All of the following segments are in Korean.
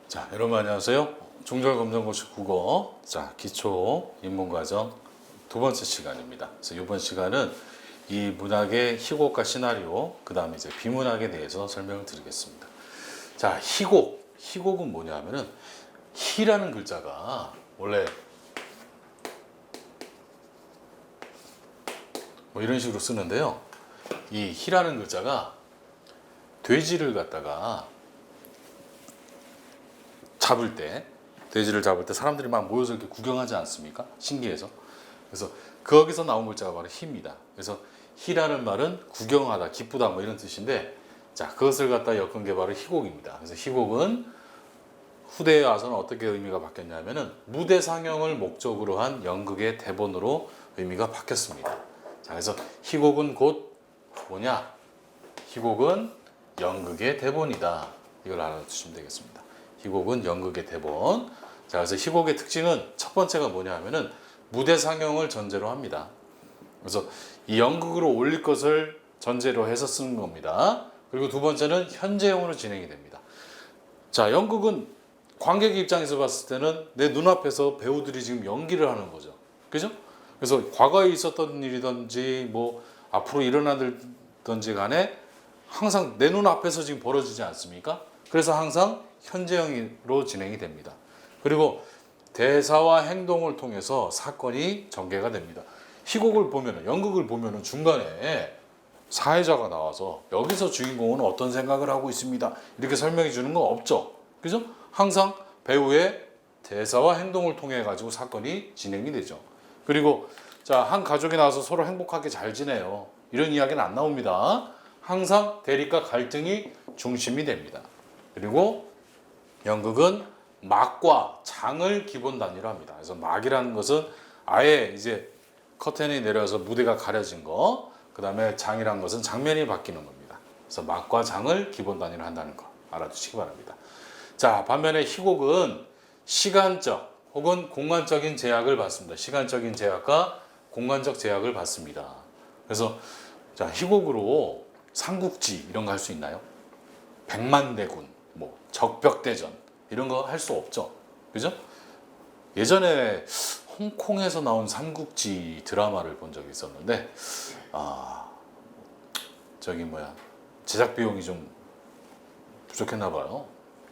자, 여러분 안녕하세요. 중절검정고시 국어 기초 입문과정 두 번째 시간입니다. 그래서 이번 시간은 이 문학의 희곡과 시나리오, 그 다음에 이제 비문학에 대해서 설명을 드리겠습니다. 자, 희곡은 뭐냐 하면은 희라는 글자가 원래 뭐 이런 식으로 쓰는데요. 이 희라는 글자가 돼지를 갖다가 돼지를 잡을 때 사람들이 막 모여서 이렇게 구경하지 않습니까? 신기해서. 그래서 거기서 나온 글자가 바로 희입니다. 그래서 희라는 말은 구경하다, 기쁘다 뭐 이런 뜻인데, 자, 그것을 갖다 엮은 게 바로 희곡입니다. 그래서 희곡은 후대에 와서는 어떻게 의미가 바뀌었냐면은 무대 상영을 목적으로 한 연극의 대본으로 의미가 바뀌었습니다. 자, 그래서 희곡은 곧 뭐냐? 희곡은 연극의 대본이다. 이걸 알아두시면 되겠습니다. 희곡은 연극의 대본. 자, 그래서 희곡의 특징은 첫 번째가 뭐냐 하면은 무대 상영을 전제로 합니다. 그래서 이 연극으로 올릴 것을 전제로 해서 쓰는 겁니다. 그리고 두 번째는 현재형으로 진행이 됩니다. 자, 연극은 관객 입장에서 봤을 때는 내 눈앞에서 배우들이 지금 연기를 하는 거죠. 그죠? 그래서 과거에 있었던 일이든지 뭐 앞으로 일어나든지 간에 항상 내 눈앞에서 지금 벌어지지 않습니까? 그래서 항상 현재형으로 진행이 됩니다. 그리고 대사와 행동을 통해서 사건이 전개가 됩니다. 희곡을 보면은, 연극을 보면은 중간에 사회자가 나와서 여기서 주인공은 어떤 생각을 하고 있습니다. 이렇게 설명해 주는 건 없죠. 그죠? 항상 배우의 대사와 행동을 통해 가지고 사건이 진행이 되죠. 그리고 자, 한 가족이 나와서 서로 행복하게 잘 지내요. 이런 이야기는 안 나옵니다. 항상 대립과 갈등이 중심이 됩니다. 그리고 연극은 막과 장을 기본 단위로 합니다. 그래서 막이라는 것은 아예 이제 커튼이 내려서 무대가 가려진 거, 그 다음에 장이라는 것은 장면이 바뀌는 겁니다. 그래서 막과 장을 기본 단위로 한다는 거 알아두시기 바랍니다. 자, 반면에 희곡은 시간적 혹은 공간적인 제약을 받습니다. 시간적인 제약과 공간적 제약을 받습니다. 그래서 자, 희곡으로 삼국지 이런 거 할 수 있나요? 백만대군, 뭐 적벽대전 이런 거 할 수 없죠. 그죠? 예전에 홍콩에서 나온 삼국지 드라마를 본 적이 있었는데, 제작 비용이 좀 부족했나 봐요.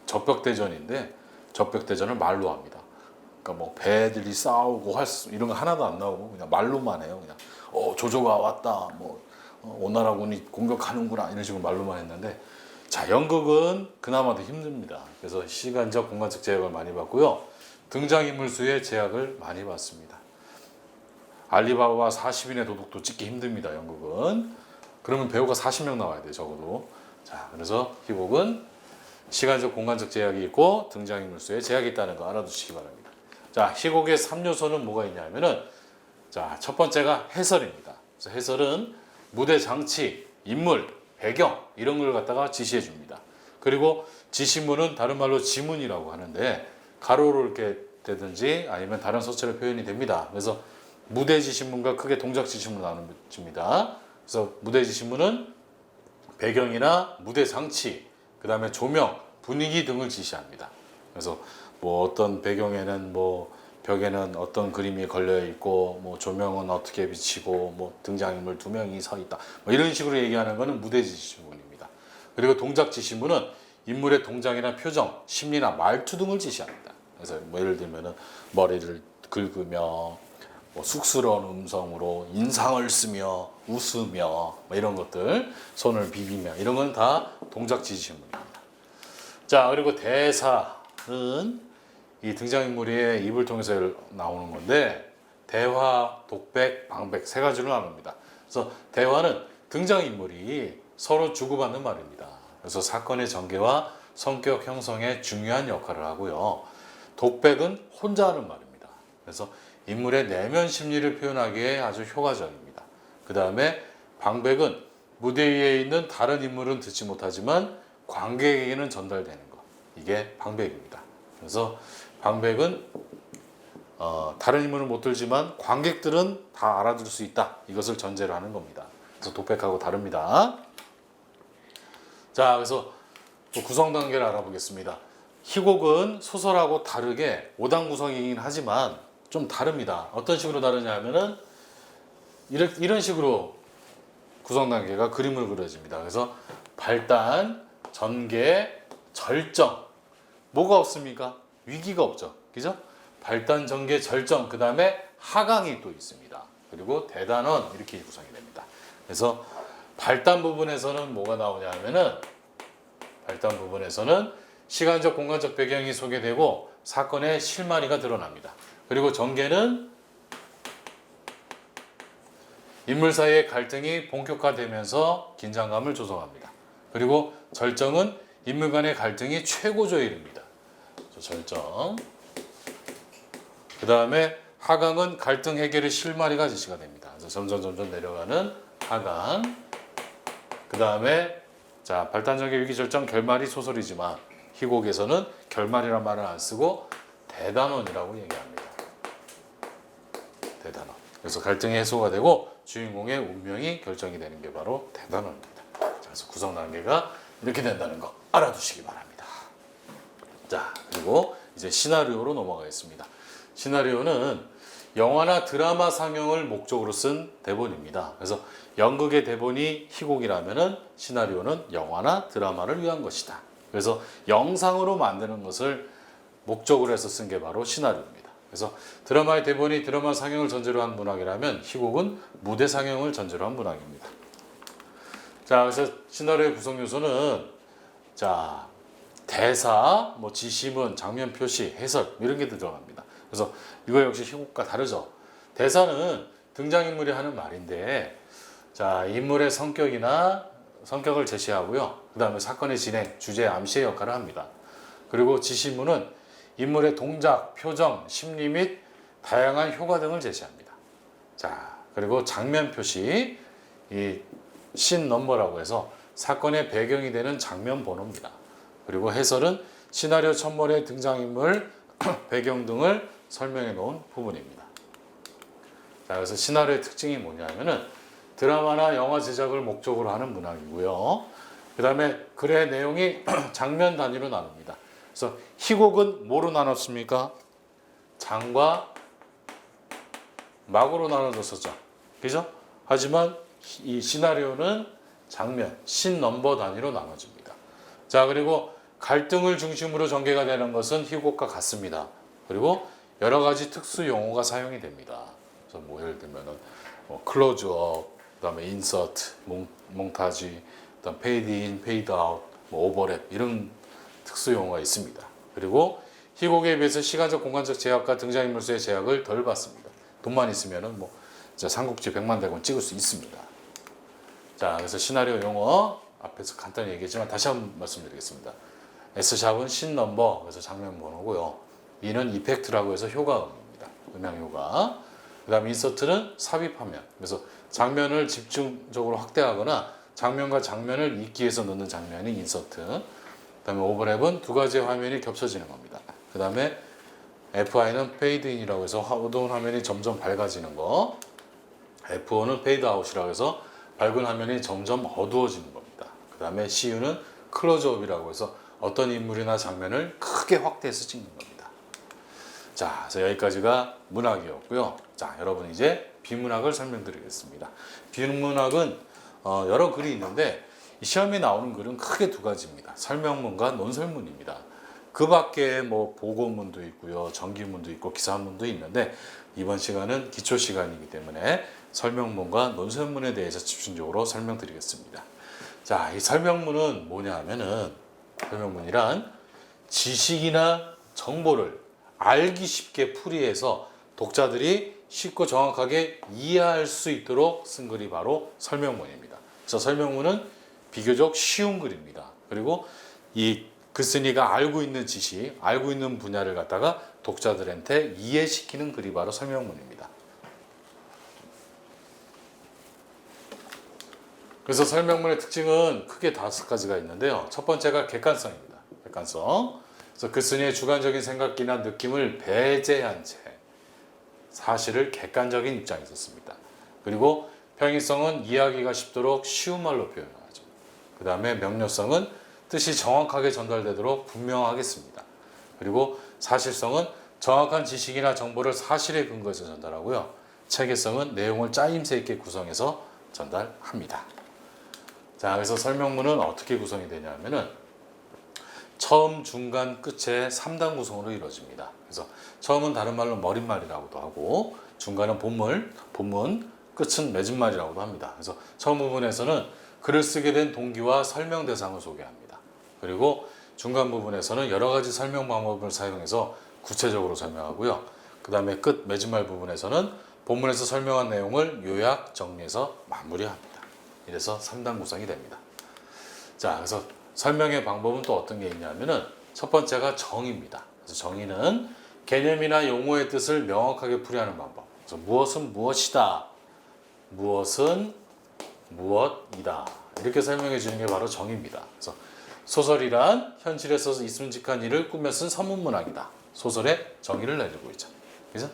적벽대전인데 적벽대전을 말로 합니다. 그러니까 뭐 배들이 싸우고 이런 거 하나도 안 나오고 그냥 말로만 해요. 그냥 조조가 왔다, 뭐 오나라군이 공격하는구나 이런 식으로 말로만 했는데, 자, 연극은 그나마 더 힘듭니다. 그래서 시간적, 공간적 제약을 많이 받고요. 등장인물 수의 제약을 많이 받습니다. 알리바바 40인의 도둑도 찍기 힘듭니다. 연극은. 그러면 배우가 40명 나와야 돼요. 적어도. 자, 그래서 희곡은 시간적, 공간적 제약이 있고 등장인물 수의 제약이 있다는 거 알아두시기 바랍니다. 자, 희곡의 3요소는 뭐가 있냐면은, 자, 첫 번째가 해설입니다. 그래서 해설은 무대 장치, 인물, 배경 이런 걸 갖다가 지시해 줍니다. 그리고 지시문은 다른 말로 지문이라고 하는데 가로로 이렇게 되든지 아니면 다른 서체로 표현이 됩니다. 그래서 무대 지시문과 크게 동작 지시문을 나눕니다. 그래서 무대 지시문은 배경이나 무대 장치, 그 다음에 조명, 분위기 등을 지시합니다. 그래서 뭐 어떤 배경에는 뭐 벽에는 어떤 그림이 걸려 있고, 뭐 조명은 어떻게 비치고, 뭐 등장인물 2명이 서 있다, 뭐 이런 식으로 얘기하는 것은 무대 지시문입니다. 그리고 동작 지시문은 인물의 동작이나 표정, 심리나 말투 등을 지시합니다. 그래서 뭐 예를 들면은 머리를 긁으며, 뭐 쑥스러운 음성으로 인상을 쓰며, 웃으며, 뭐 이런 것들, 손을 비비며 이런 건 다 동작 지시문입니다. 자, 그리고 대사는 이 등장인물의 입을 통해서 나오는 건데, 대화, 독백, 방백 세 가지로 나눕니다. 그래서 대화는 등장인물이 서로 주고받는 말입니다. 그래서 사건의 전개와 성격 형성에 중요한 역할을 하고요. 독백은 혼자 하는 말입니다. 그래서 인물의 내면 심리를 표현하기에 아주 효과적입니다. 그 다음에 방백은 무대 위에 있는 다른 인물은 듣지 못하지만 관객에게는 전달되는 것, 이게 방백입니다. 그래서 방백은 다른 인물은 못 들지만 관객들은 다 알아들을 수 있다, 이것을 전제로 하는 겁니다. 그래서 독백하고 다릅니다. 자, 그래서 또 구성 단계를 알아보겠습니다. 희곡은 소설하고 다르게 5단 구성이긴 하지만 좀 다릅니다. 어떤 식으로 다르냐 하면은 이런 식으로 구성 단계가 그림으로 그려집니다. 그래서 발단, 전개, 절정. 뭐가 없습니까? 위기가 없죠. 그죠? 발단, 전개, 절정. 그 다음에 하강이 또 있습니다. 그리고 대단원 이렇게 구성이 됩니다. 그래서 발단 부분에서는 뭐가 나오냐 하면은 발단 부분에서는 시간적 공간적 배경이 소개되고 사건의 실마리가 드러납니다. 그리고 전개는 인물 사이의 갈등이 본격화되면서 긴장감을 조성합니다. 그리고 절정은 인물 간의 갈등이 최고조에 이릅니다. 절정. 그 다음에 하강은 갈등 해결의 실마리가 제시가 됩니다. 그래서 점점 내려가는 하강. 그 다음에 자 발단, 전개, 위기, 절정, 결말이 소설이지만 희곡에서는 결말이란 말을 안 쓰고 대단원이라고 얘기합니다. 대단원. 그래서 갈등이 해소가 되고 주인공의 운명이 결정이 되는 게 바로 대단원입니다. 그래서 구성 단계가 이렇게 된다는 거 알아두시기 바랍니다. 자, 그리고 이제 시나리오로 넘어가겠습니다. 시나리오는 영화나 드라마 상영을 목적으로 쓴 대본입니다. 그래서 연극의 대본이 희곡이라면은 시나리오는 영화나 드라마를 위한 것이다. 그래서 영상으로 만드는 것을 목적으로 해서 쓴 게 바로 시나리오입니다. 그래서 드라마의 대본이 드라마 상영을 전제로 한 문학이라면 희곡은 무대 상영을 전제로 한 문학입니다. 자, 그래서 시나리오의 구성 요소는 자 대사, 뭐 지시문, 장면 표시, 해설 이런 게 들어갑니다. 그래서 이거 역시 희곡과 다르죠. 대사는 등장인물이 하는 말인데 자 인물의 성격을 제시하고요. 그 다음에 사건의 진행, 주제, 암시의 역할을 합니다. 그리고 지시문은 인물의 동작, 표정, 심리 및 다양한 효과 등을 제시합니다. 자 그리고 장면 표시, 이 씬 넘버라고 해서 사건의 배경이 되는 장면 번호입니다. 그리고 해설은 시나리오 첨번의 등장인물, 배경 등을 설명해 놓은 부분입니다. 자, 그래서 시나리오의 특징이 뭐냐면은 드라마나 영화 제작을 목적으로 하는 문학이고요. 그 다음에 글의 내용이 장면 단위로 나눕니다. 그래서 희곡은 뭐로 나눴습니까? 장과 막으로 나눠졌었죠. 그죠? 하지만 이 시나리오는 장면, 씬 넘버 단위로 나눠집니다. 자, 그리고 갈등을 중심으로 전개가 되는 것은 희곡과 같습니다. 그리고 여러 가지 특수 용어가 사용이 됩니다. 그래서 뭐 예를 들면은 클로즈업, 그다음에 인서트, 몽타지, 그다음 페이드 인, 페이드 아웃, 뭐 오버랩 이런 특수 용어가 있습니다. 그리고 희곡에 비해서 시간적 공간적 제약과 등장인물 수의 제약을 덜 받습니다. 돈만 있으면은 뭐 삼국지 100만 대권 찍을 수 있습니다. 자, 그래서 시나리오 용어 앞에서 간단히 얘기했지만 다시 한번 말씀드리겠습니다. S샵은 씬 넘버, 그래서 장면 번호고요. E는 이펙트라고 해서 효과음입니다. 음향 효과. 그 다음 인서트는 삽입화면. 그래서 장면을 집중적으로 확대하거나 장면과 장면을 잇기 위해서 넣는 장면이 인서트. 그 다음에 오버랩은 두 가지의 화면이 겹쳐지는 겁니다. 그 다음에 FI는 페이드 인이라고 해서 어두운 화면이 점점 밝아지는 거. F5는 페이드 아웃이라고 해서 밝은 화면이 점점 어두워지는 겁니다. 그 다음에 CU는 클로즈업이라고 해서 어떤 인물이나 장면을 크게 확대해서 찍는 겁니다. 자, 그래서 여기까지가 문학이었고요. 자, 여러분 이제 비문학을 설명드리겠습니다. 비문학은 여러 글이 있는데 시험에 나오는 글은 크게 두 가지입니다. 설명문과 논설문입니다. 그 밖에 뭐 보고문도 있고요, 정기문도 있고 기사문도 있는데 이번 시간은 기초 시간이기 때문에 설명문과 논설문에 대해서 집중적으로 설명드리겠습니다. 자, 이 설명문은 뭐냐 하면은 설명문이란 지식이나 정보를 알기 쉽게 풀이해서 독자들이 쉽고 정확하게 이해할 수 있도록 쓴 글이 바로 설명문입니다. 그래서 설명문은 비교적 쉬운 글입니다. 그리고 이 글쓴이가 알고 있는 지식, 알고 있는 분야를 갖다가 독자들한테 이해시키는 글이 바로 설명문입니다. 그래서 설명문의 특징은 크게 5가지가 있는데요. 첫 번째가 객관성입니다. 객관성. 그래서 글쓴이의 주관적인 생각이나 느낌을 배제한 채 사실을 객관적인 입장에서 씁니다. 그리고 평이성은 이해하기가 쉽도록 쉬운 말로 표현하죠. 그 다음에 명료성은 뜻이 정확하게 전달되도록 분명하게 씁니다. 그리고 사실성은 정확한 지식이나 정보를 사실에 근거해서 전달하고요. 체계성은 내용을 짜임새 있게 구성해서 전달합니다. 자, 그래서 설명문은 어떻게 구성이 되냐면은 처음, 중간, 끝의 3단 구성으로 이루어집니다. 그래서 처음은 다른 말로 머릿말이라고도 하고, 중간은 본문, 끝은 맺은말이라고도 합니다. 그래서 처음 부분에서는 글을 쓰게 된 동기와 설명 대상을 소개합니다. 그리고 중간 부분에서는 여러 가지 설명 방법을 사용해서 구체적으로 설명하고요. 그 다음에 끝 맺은말 부분에서는 본문에서 설명한 내용을 요약 정리해서 마무리합니다. 이래서 3단 구성이 됩니다. 자, 그래서 설명의 방법은 또 어떤 게 있냐면은 첫 번째가 정의입니다. 그래서 정의는 개념이나 용어의 뜻을 명확하게 풀이하는 방법. 그래서 무엇은 무엇이다, 무엇은 무엇이다, 이렇게 설명해 주는 게 바로 정의입니다. 그래서 소설이란 현실에서 있음직한 일을 꾸며 쓴 선문문학이다. 소설의 정의를 내리고 있죠. 그래서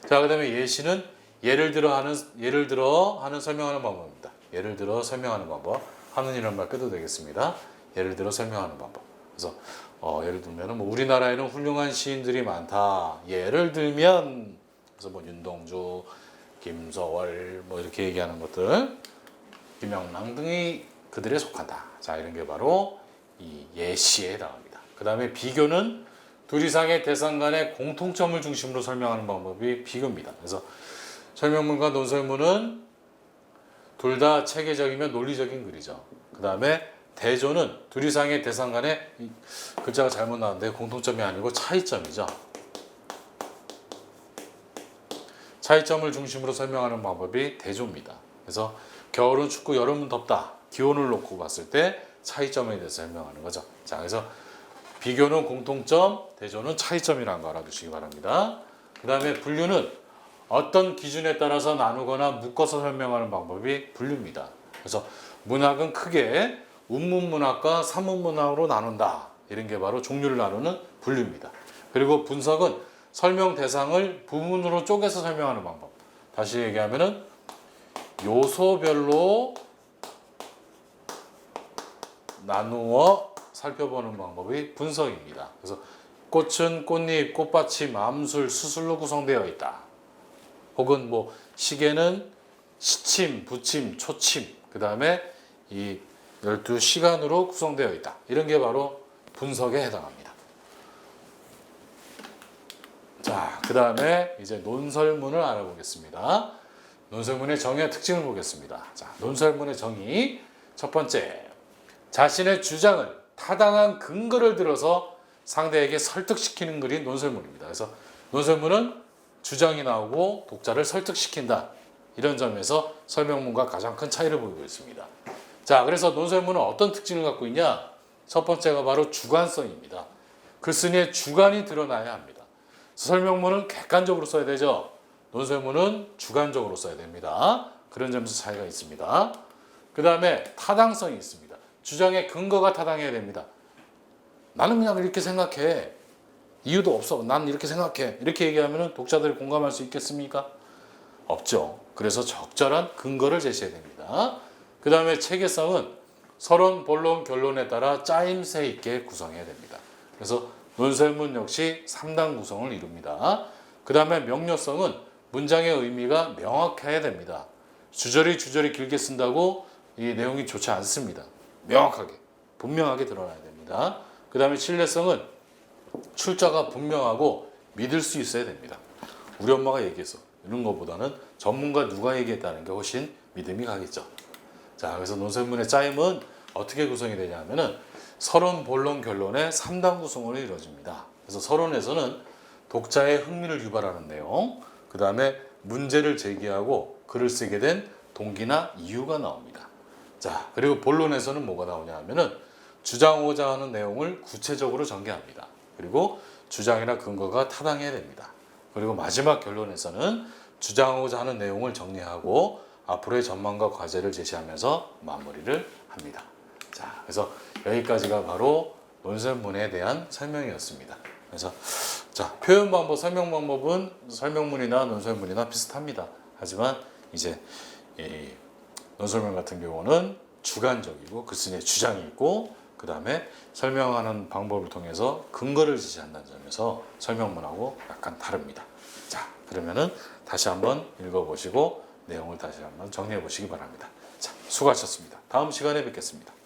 자, 그다음에 예시는 예를 들어 하는 설명하는 방법입니다. 예를 들어 설명하는 방법. 하는 이런 말 빼도 되겠습니다. 예를 들어 설명하는 방법. 그래서 예를 들면 뭐 우리나라에는 훌륭한 시인들이 많다. 예를 들면 그래서 뭐 윤동주, 김서월 뭐 이렇게 얘기하는 것들, 김영랑 등이 그들에 속한다. 자, 이런 게 바로 이 예시에 해당합니다. 그 다음에 비교는 둘 이상의 대상 간의 공통점을 중심으로 설명하는 방법이 비교입니다. 그래서 설명문과 논설문은 둘 다 체계적이며 논리적인 글이죠. 그 다음에 대조는 둘 이상의 대상 간의, 글자가 잘못 나왔는데 공통점이 아니고 차이점이죠. 차이점을 중심으로 설명하는 방법이 대조입니다. 그래서 겨울은 춥고 여름은 덥다. 기온을 놓고 봤을 때 차이점에 대해서 설명하는 거죠. 자, 그래서 비교는 공통점, 대조는 차이점이라는 거 알아두시기 바랍니다. 그 다음에 분류는 어떤 기준에 따라서 나누거나 묶어서 설명하는 방법이 분류입니다. 그래서 문학은 크게 운문문학과 산문문학으로 나눈다. 이런 게 바로 종류를 나누는 분류입니다. 그리고 분석은 설명 대상을 부분으로 쪼개서 설명하는 방법. 다시 얘기하면은 요소별로 나누어 살펴보는 방법이 분석입니다. 그래서 꽃은 꽃잎, 꽃받침, 암술, 수술로 구성되어 있다. 혹은 뭐 시계는 시침, 부침, 초침, 그 다음에 이 12시간으로 구성되어 있다. 이런 게 바로 분석에 해당합니다. 자, 그 다음에 이제 논설문을 알아보겠습니다. 논설문의 정의와 특징을 보겠습니다. 자, 논설문의 정의. 첫 번째, 자신의 주장을 타당한 근거를 들어서 상대에게 설득시키는 글이 논설문입니다. 그래서 논설문은 주장이 나오고 독자를 설득시킨다. 이런 점에서 설명문과 가장 큰 차이를 보이고 있습니다. 자, 그래서 논설문은 어떤 특징을 갖고 있냐? 첫 번째가 바로 주관성입니다. 글쓴이의 주관이 드러나야 합니다. 설명문은 객관적으로 써야 되죠. 논설문은 주관적으로 써야 됩니다. 그런 점에서 차이가 있습니다. 그 다음에 타당성이 있습니다. 주장의 근거가 타당해야 됩니다. 나는 그냥 이렇게 생각해. 이유도 없어. 난 이렇게 생각해. 이렇게 얘기하면 독자들이 공감할 수 있겠습니까? 없죠. 그래서 적절한 근거를 제시해야 됩니다. 그 다음에 체계성은 서론, 본론, 결론에 따라 짜임새 있게 구성해야 됩니다. 그래서 논설문 역시 3단 구성을 이룹니다. 그 다음에 명료성은 문장의 의미가 명확해야 됩니다. 주저리 길게 쓴다고 이 내용이 좋지 않습니다. 명확하게, 분명하게 드러나야 됩니다. 그 다음에 신뢰성은 출처가 분명하고 믿을 수 있어야 됩니다. 우리 엄마가 얘기했어. 이런 것보다는 전문가 누가 얘기했다는 게 훨씬 믿음이 가겠죠. 자, 그래서 논설문의 짜임은 어떻게 구성이 되냐면은 서론, 본론, 결론의 3단 구성으로 이루어집니다. 그래서 서론에서는 독자의 흥미를 유발하는 내용, 그 다음에 문제를 제기하고 글을 쓰게 된 동기나 이유가 나옵니다. 자, 그리고 본론에서는 뭐가 나오냐 하면은 주장하고자 하는 내용을 구체적으로 전개합니다. 그리고 주장이나 근거가 타당해야 됩니다. 그리고 마지막 결론에서는 주장하고자 하는 내용을 정리하고 앞으로의 전망과 과제를 제시하면서 마무리를 합니다. 자, 그래서 여기까지가 바로 논설문에 대한 설명이었습니다. 그래서 자, 표현 방법, 설명 방법은 설명문이나 논설문이나 비슷합니다. 하지만 이제 이 논설문 같은 경우는 주관적이고 글쓴이의 주장이 있고, 그 다음에 설명하는 방법을 통해서 근거를 제시한다는 점에서 설명문하고 약간 다릅니다. 자, 그러면은 다시 한번 읽어보시고 내용을 다시 한번 정리해 보시기 바랍니다. 자, 수고하셨습니다. 다음 시간에 뵙겠습니다.